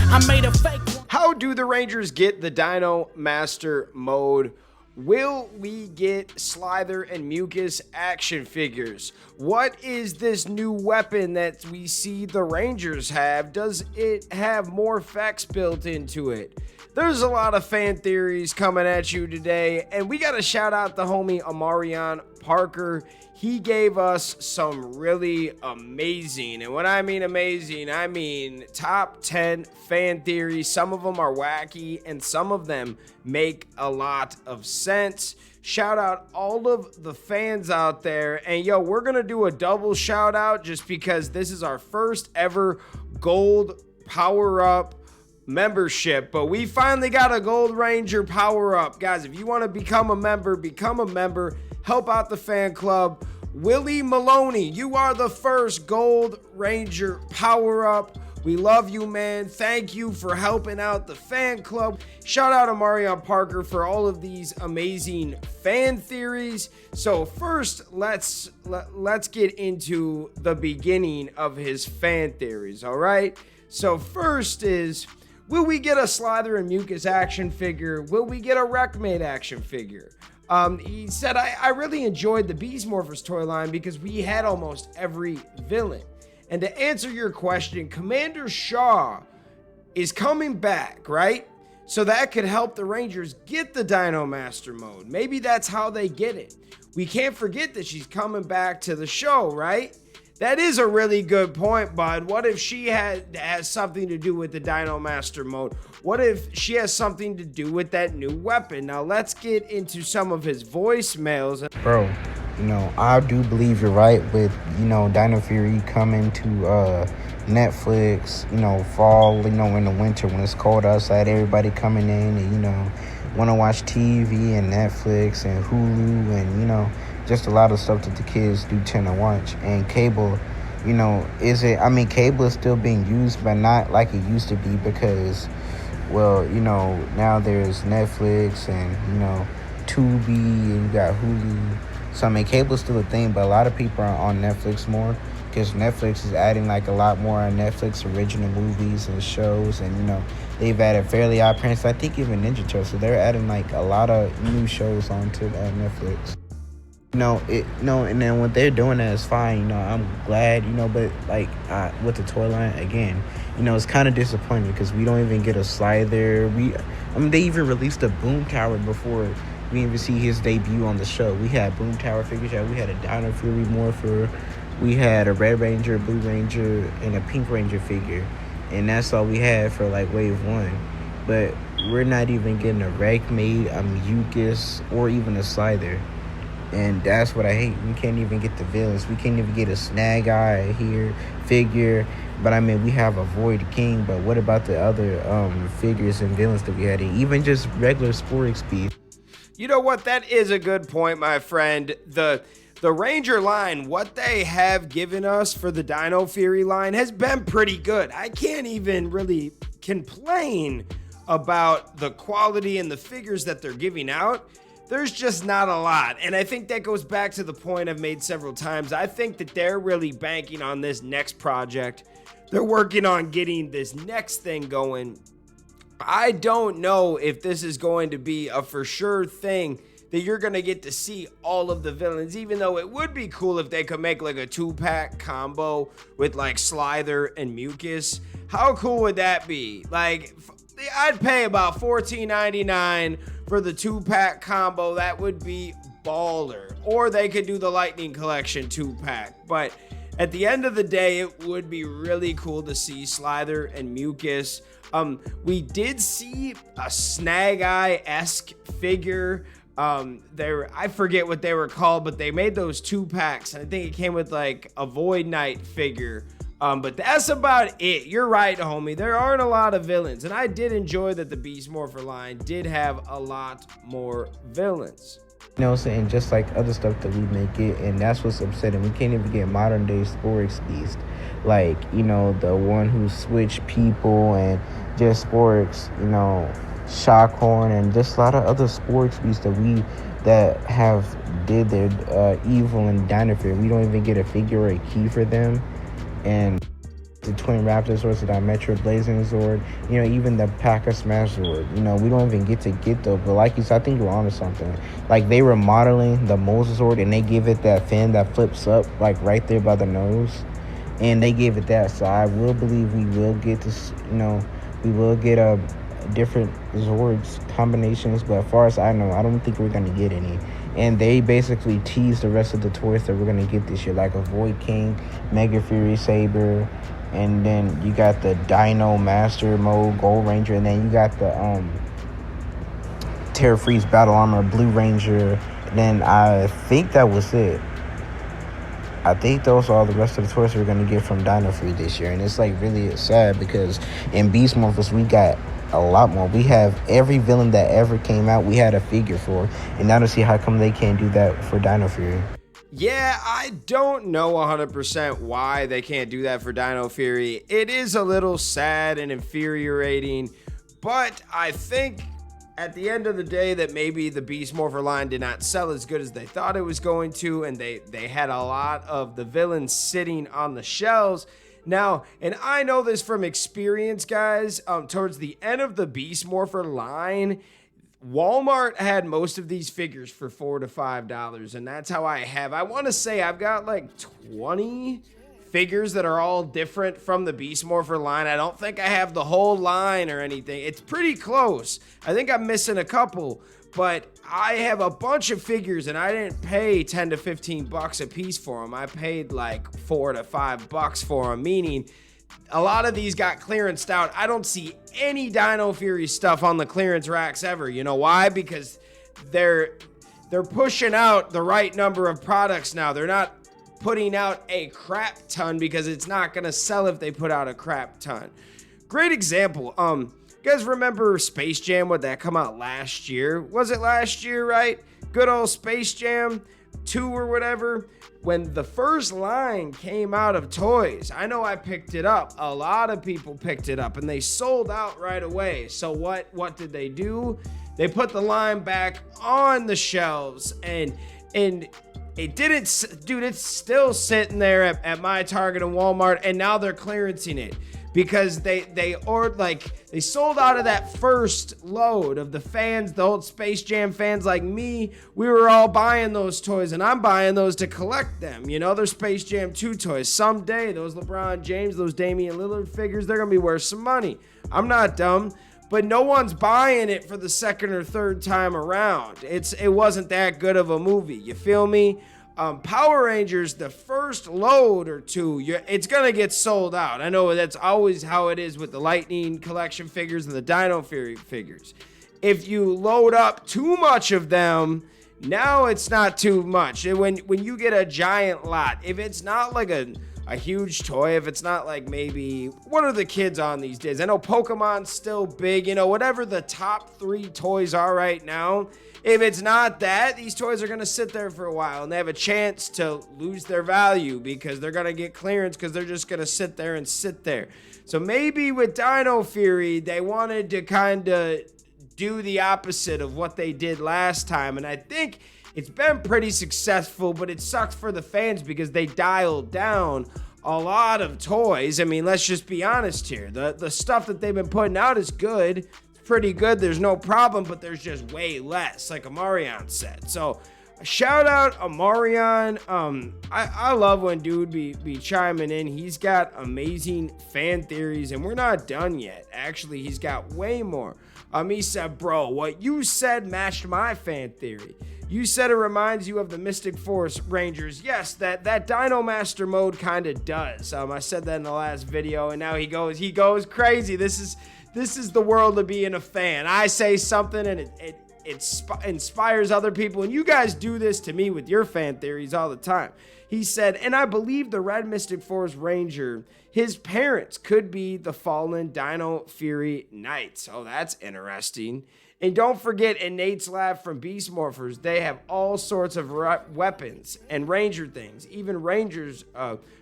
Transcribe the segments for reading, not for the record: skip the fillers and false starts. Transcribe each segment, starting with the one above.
I made a fake one. How do the Rangers get the Dino Master mode? Will we get Slither and Mucus action figures? What is this new weapon that we see the Rangers have? Does it have more effects built into it? There's a lot of fan theories coming at you today, and we got to shout out the homie Amarion Parker. He gave us some really amazing, and when I mean amazing, I mean top 10 fan theories. Some of them are wacky, and some of them make a lot of sense. Shout out all of the fans out there, and yo, we're gonna do a double shout out just because this is our first ever gold power-up membership, but we finally got a Gold Ranger power-up. Guys, if you want to become a member, help out the fan club. Willie Maloney, you are the first Gold Ranger power-up. We love you, man. Thank you for helping out the fan club. Shout out to Marion Parker for all of these amazing fan theories. So first, let's get into the beginning of his fan theories, all right? So first is, will we get a Slither and Mucus action figure? Will we get a Wreckmate action figure? He said, I really enjoyed the Beast Morphers toy line because we had almost every villain. And to answer your question, Commander Shaw is coming back, right? So that could help the Rangers get the Dino Master mode. Maybe that's how they get it. We can't forget that she's coming back to the show, right? That is a really good point, bud. What if she has something to do with the Dino Master mode? What if she has something to do with that new weapon? Now, let's get into some of his voicemails. Bro, I do believe you're right with, Dino Fury coming to Netflix, fall, in the winter when it's cold outside, everybody coming in and, want to watch TV and Netflix and Hulu and, just a lot of stuff that the kids do tend to watch. And cable, cable is still being used, but not like it used to be because, well, now there's Netflix and, Tubi and you got Hulu. So, cable is still a thing, but a lot of people are on Netflix more because Netflix is adding, a lot more on Netflix original movies and shows. And, they've added Fairly Odd Parents. I think even Ninja Turtles. So, they're adding, a lot of new shows onto Netflix. And then what they're doing that is fine, I'm glad, but with the toy line, again, it's kind of disappointing because we don't even get a Slither. They even released a Boom Tower before we even see his debut on the show. We had Boom Tower figures, we had a Dino Fury Morpher, we had a Red Ranger, a Blue Ranger, and a Pink Ranger figure, and that's all we had for wave one. But we're not even getting a Wreckmate, a Mucus, or even a Slither. And that's what I hate. We can't even get the villains. We can't even get a Snag Eye here figure. But we have a Void King. But what about the other figures and villains that we had? Even just regular Sporix Beast. You know what? That is a good point, my friend. The Ranger line, what they have given us for the Dino Fury line has been pretty good. I can't even really complain about the quality and the figures that they're giving out. There's just not a lot. And I think that goes back to the point I've made several times. I think that they're really banking on this next project. They're working on getting this next thing going. I don't know if this is going to be a for sure thing that you're going to get to see all of the villains, even though it would be cool if they could make a 2-pack combo with Slither and Mucus. How cool would that be? I'd pay about $14.99 for the 2-pack combo. That would be baller. Or they could do the Lightning Collection 2-pack. But at the end of the day, it would be really cool to see Slither and Mucus. We did see a Snag Eye-esque figure. I forget what they were called, but they made those 2-packs. And I think it came with a Void Knight figure. But that's about it. You're right, homie. There aren't a lot of villains. And I did enjoy that the Beast Morpher line did have a lot more villains. And just like other stuff that we may get, and that's what's upsetting. We can't even get modern day Sporix Beast. The one who switched people and just Sporix, Shockhorn, and just a lot of other Sporix Beasts that have did their evil and Dino Fury. We don't even get a figure or a key for them. And the Twin Raptor Zord, the Dimetro Blazing Zord, you know, even the Pack of Smash Zord. You know, we don't even get those. But like you said, I think you're onto something. Like, they were modeling the Moses Zord, and they give it that fin that flips up, like, right there by the nose. And they gave it that. So I will believe we will get this, you know, we will get a different Zords combinations. But as far as I know, I don't think we're going to get any. And they basically teased the rest of the toys that we're going to get this year, like a Void King, Mega Fury Saber, and then you got the Dino Master Mode, Gold Ranger, and then you got the Terra Freeze Battle Armor, Blue Ranger, and then I think that was it. I think those are all the rest of the toys we're going to get from Dino Fury this year. And it's like really sad because in Beast Morphers, we got a lot more. We have every villain that ever came out, we had a figure for. And now to see how come they can't do that for Dino Fury. Yeah, I don't know 100% why they can't do that for Dino Fury. It is a little sad and infuriating, but I think at the end of the day that maybe the Beast Morpher line did not sell as good as they thought it was going to, and they had a lot of the villains sitting on the shelves. Now, and I know this from experience, guys, towards the end of the Beast Morpher line, Walmart had most of these figures for $4 to $5, and that's how I want to say I've got like 20 figures that are all different from the Beast Morpher line. I don't think I have the whole line or anything. It's pretty close. I think I'm missing a couple, but I have a bunch of figures and I didn't pay 10 to 15 bucks a piece for them. I paid like $4 to $5 for them, meaning a lot of these got clearanced out. I don't see any Dino Fury stuff on the clearance racks ever. You know why? Because they're pushing out the right number of products now. They're not putting out a crap ton because it's not going to sell if they put out a crap ton. Great example. You guys remember Space Jam? Would that come out last year? Was it last year, right? Good old Space Jam 2 or whatever. When the first line came out of toys, I know I picked it up. A lot of people picked it up and they sold out right away. So what did they do? They put the line back on the shelves and it didn't, dude, it's still sitting there at my Target and Walmart, and now they're clearancing it because they sold out of that first load of the fans, the old Space Jam fans like me. We were all buying those toys, and I'm buying those to collect them. You know, they're Space Jam 2 toys. Someday, those LeBron James, those Damian Lillard figures, they're going to be worth some money. I'm not dumb. But no one's buying it for the second or third time around. It wasn't that good of a movie. You feel me? Power Rangers, the first load or two, it's going to get sold out. I know that's always how it is with the Lightning collection figures and the Dino Fury figures. If you load up too much of them, now it's not too much. When you get a giant lot, if it's not like a huge toy, if it's not like maybe, what are the kids on these days? I know Pokemon's still big, you know, whatever the top 3 toys are right now. If it's not that, these toys are going to sit there for a while and they have a chance to lose their value because they're going to get clearance because they're just going to sit there. So maybe with Dino Fury, they wanted to kind of do the opposite of what they did last time. And I think it's been pretty successful, but it sucks for the fans because they dialed down a lot of toys. I mean, let's just be honest here. The stuff that they've been putting out is good. It's pretty good. There's no problem, but there's just way less, like Amarion said. So shout out Amarion. I love when dude be chiming in. He's got amazing fan theories, and we're not done yet. Actually, he's got way more. He said, bro, what you said matched my fan theory. You said it reminds you of the Mystic Force Rangers. Yes, that Dino Master mode kind of does. I said that in the last video, and now he goes crazy. This is the world of being a fan. I say something, and it inspires other people, and you guys do this to me with your fan theories all the time. He said, and I believe the Red Mystic Force Ranger, his parents could be the fallen Dino Fury Knights. Oh, that's interesting. And don't forget, in Nate's lab from Beast Morphers, they have all sorts of weapons and Ranger things. Even Rangers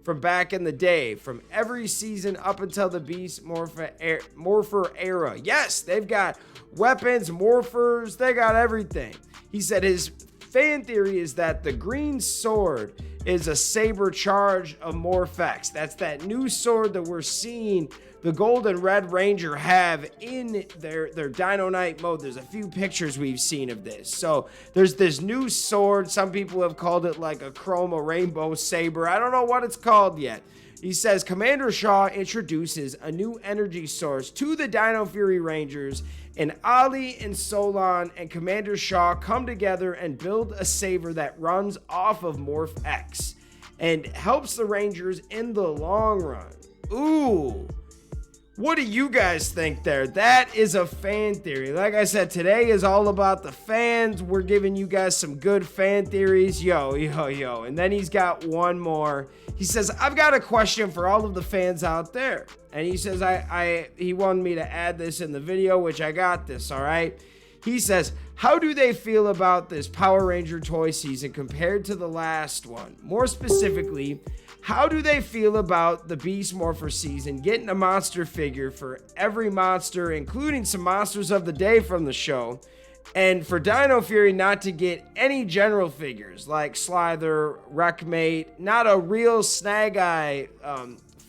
from back in the day, from every season up until the Beast Morpher era. Yes, they've got weapons, morphers, they got everything. He said his fan theory is that the green sword is a saber charge of Morph. That's that new sword that we're seeing the Gold and Red Ranger have in their Dino Knight mode. There's a few pictures we've seen of this. So there's this new sword. Some people have called it like a chroma rainbow saber. I don't know what it's called yet. He says Commander Shaw introduces a new energy source to the Dino Fury Rangers, and Ali and Solon and Commander Shaw come together and build a saber that runs off of Morph X and helps the Rangers in the long run. Ooh. What do you guys think there? That is a fan theory. Like I said, today is all about the fans. We're giving you guys some good fan theories. Yo. And then he's got one more. He says, I've got a question for all of the fans out there. And he says, he wanted me to add this in the video, which I got this, all right? He says, how do they feel about this Power Ranger toy season compared to the last one? More specifically, how do they feel about the Beast Morpher season, getting a monster figure for every monster, including some monsters of the day from the show, and for Dino Fury not to get any general figures like Slither, Wreckmate, not a real Snag Eye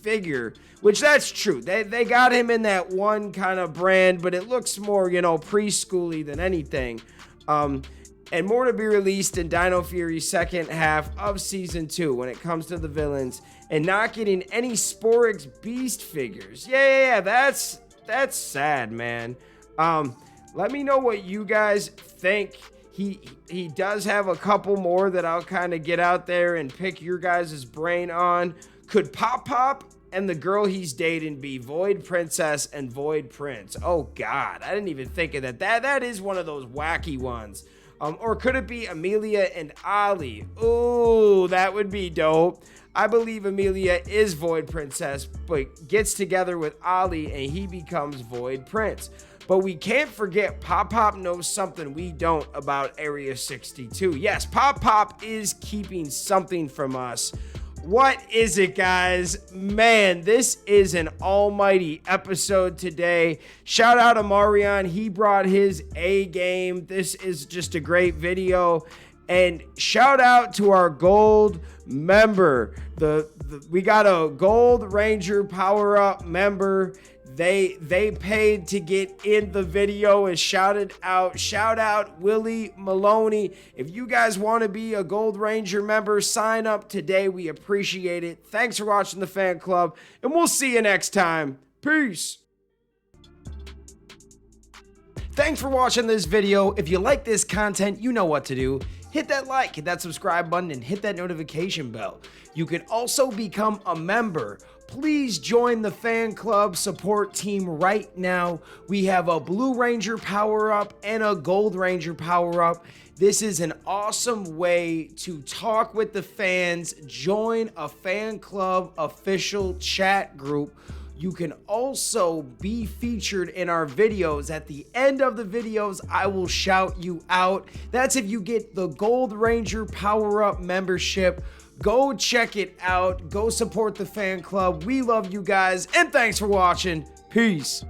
figure, which that's true. They got him in that one kind of brand, but it looks more, preschooly than anything. And more to be released in Dino Fury's second half of Season 2 when it comes to the villains, and not getting any Sporix Beast figures. Yeah, that's sad, man. Let me know what you guys think. He does have a couple more that I'll kind of get out there and pick your guys' brain on. Could Pop and the girl he's dating be Void Princess and Void Prince? Oh, God, I didn't even think of that. That is one of those wacky ones. Or could it be Amelia and Ali? Ooh, that would be dope. I believe Amelia is Void Princess, but gets together with Ali and he becomes Void Prince. But we can't forget Pop knows something we don't about Area 62. Yes, Pop is keeping something from us. What is it, guys? Man, this is an almighty episode today. Shout out to Marion. He brought his A game. This is just a great video. And shout out to our gold member. We got a Gold Ranger Power Up member. They paid to get in the video and shouted out. Shout out Willie Maloney. If you guys want to be a Gold Ranger member, sign up today. We appreciate it. Thanks for watching the fan club, and we'll see you next time. Peace. Thanks for watching this video. If you like this content, you know what to do. Hit that like, hit that subscribe button, and hit that notification bell. You can also become a member. Please join the fan club support team right now. We have a Blue Ranger power-up and a Gold Ranger power-up. This is an awesome way to talk with the fans. Join a fan club official chat group. You can also be featured in our videos. At the end of the videos, I will shout you out. That's if you get the Gold Ranger power-up membership. Go check it out. Go support the fan club. We love you guys, and thanks for watching. Peace.